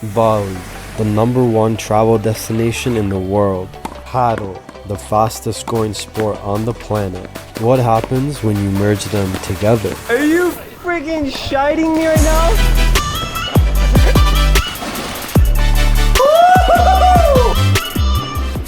Bali, the #1 travel destination in the world. Paddle, the fastest growing sport on the planet. What happens when you merge them together? Are you freaking shiting me right now?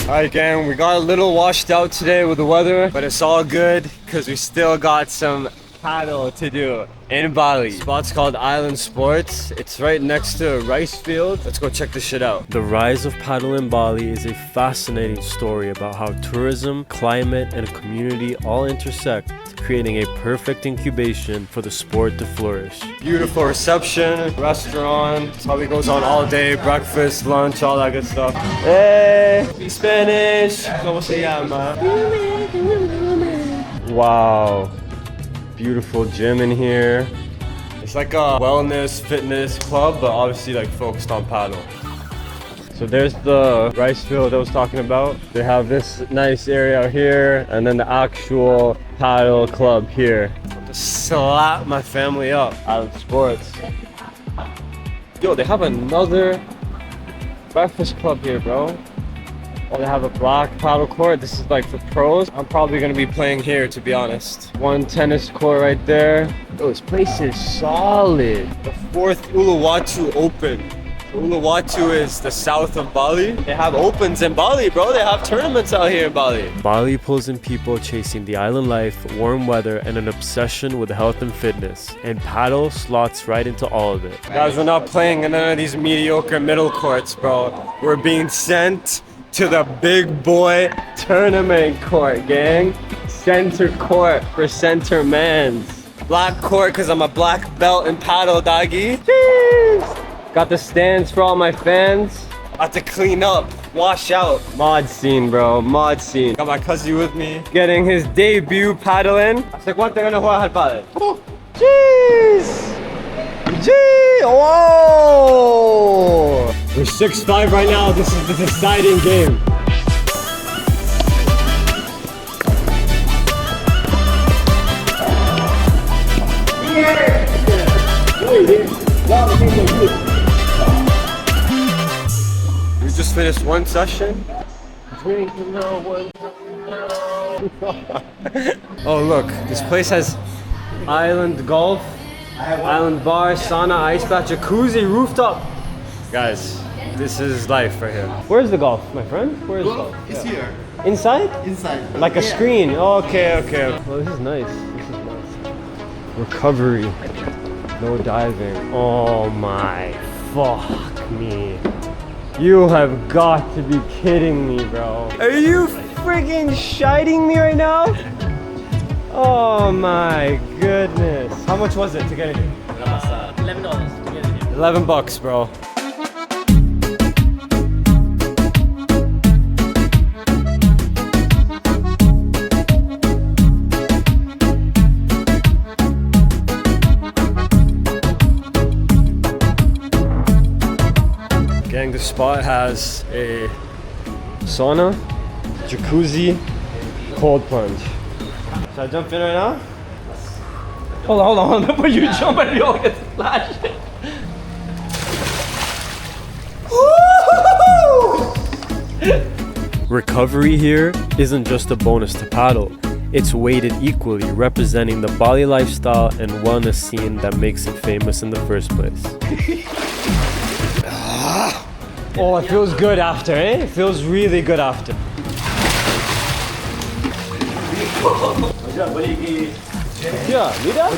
Alright gang, we got a little washed out today with the weather, but it's all good because we still got some paddle to do in Bali. The spot's called Island Sports. It's right next to a rice field. Let's go check this shit out. The rise of paddle in Bali is a fascinating story about how tourism, climate, and community all intersect, creating a perfect incubation for the sport to flourish. Beautiful reception, restaurant. This probably goes on all day, breakfast, lunch, all that good stuff. Hey, speak Spanish. ¿Cómo se llama? Wow. Beautiful gym in here. It's like a wellness fitness club, but obviously like focused on paddle. So there's the rice field I was talking about. They have this nice area out here, and then the actual paddle club here. I'm just slap my family up. Island Sports. Yo, they have another breakfast club here, bro. Oh, they have a black paddle court. This is like for pros. I'm probably gonna be playing here, to be honest. One tennis court right there. Oh, this place is solid. The 4th Uluwatu Open. Uluwatu is the south of Bali. They have opens in Bali, bro. They have tournaments out here in Bali. Bali pulls in people chasing the island life, warm weather, and an obsession with health and fitness. And paddle slots right into all of it. Guys, we're not playing in none of these mediocre middle courts, bro. We're being sent to the big boy tournament court, gang. Center court for center mans. Black court because I'm a black belt in paddle, doggy. Jeez. Got the stands for all my fans. About to clean up, wash out. Mod scene, bro, mod scene. Got my cousin with me, getting his debut paddling. ¿Hace cuánto que no juegas al paddle? Jeez. Gee, whoa! We're 6'5" right now. This is the deciding game. We just finished one session. Oh look, this place has island golf. Island bar, sauna, ice bath, jacuzzi, rooftop. Guys, this is life right here. Where's the golf, my friend? Where's the golf? It's here. Inside? Inside. Like a screen. Oh, okay. Well, this is nice. Recovery. No diving. Oh my fuck me. You have got to be kidding me, bro. Are you friggin' shiting me right now? Oh my goodness. How much was it to get it here? $11 to get it here. $11, bro. Gang, the spot has a sauna, jacuzzi, cold plunge. Should I jump in right now? Hold on. Before you jump and you'll get splashed. Recovery here isn't just a bonus to paddle. It's weighted equally, representing the Bali lifestyle and wellness scene that makes it famous in the first place. Oh, it feels good after, eh? It feels really good after. Yeah, mira.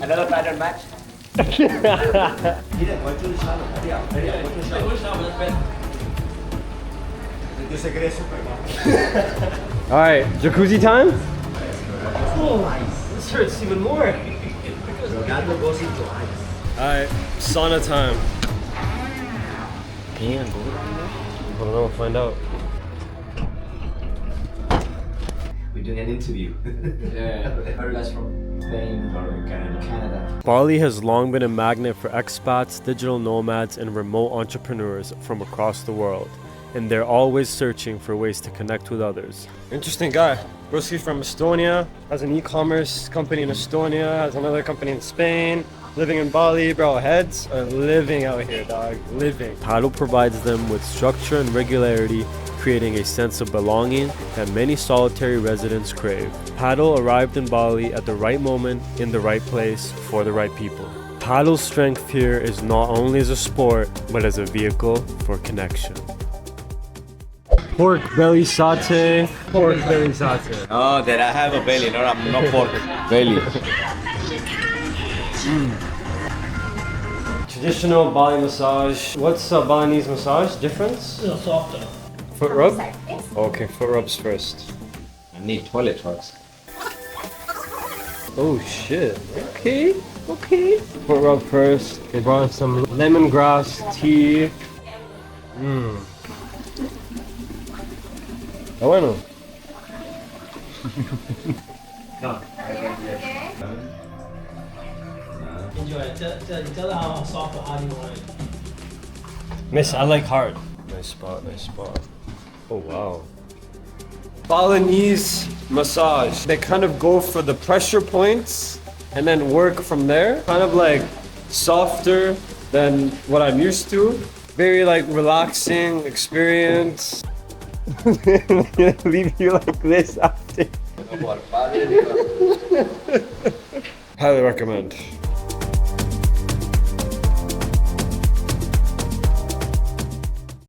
Another pattern match. All right, jacuzzi time. Oh, this hurts even more. All right, sauna time. Damn, I don't know, we'll find out. We're doing an interview. Yeah. Where are you guys from? Spain or Canada? Bali has long been a magnet for expats, digital nomads, and remote entrepreneurs from across the world. and they're always searching for ways to connect with others. Interesting guy. Broski's from Estonia, has an e-commerce company in Estonia, has another company in Spain, living in Bali. Bro, heads are living out here, dog. Living. Padel provides them with structure and regularity, creating a sense of belonging that many solitary residents crave. Padel arrived in Bali at the right moment, in the right place, for the right people. Padel's strength here is not only as a sport, but as a vehicle for connection. Pork belly satay. Pork belly satay. Oh, that I have a belly, not pork. Belly. Traditional Bali massage. What's a Balinese massage? Difference? It's softer. Foot rub? Okay, foot rubs first. I need toilet first. Oh shit. Okay. Foot rub first. They brought some lemongrass tea. Ah bueno. Enjoy it. Tell them how soft or hard you want it. Miss, I like hard. Nice spot. Oh wow. Balinese massage. They kind of go for the pressure points and then work from there. Kind of like softer than what I'm used to. Very like relaxing experience. Leave you like this after. Highly recommend.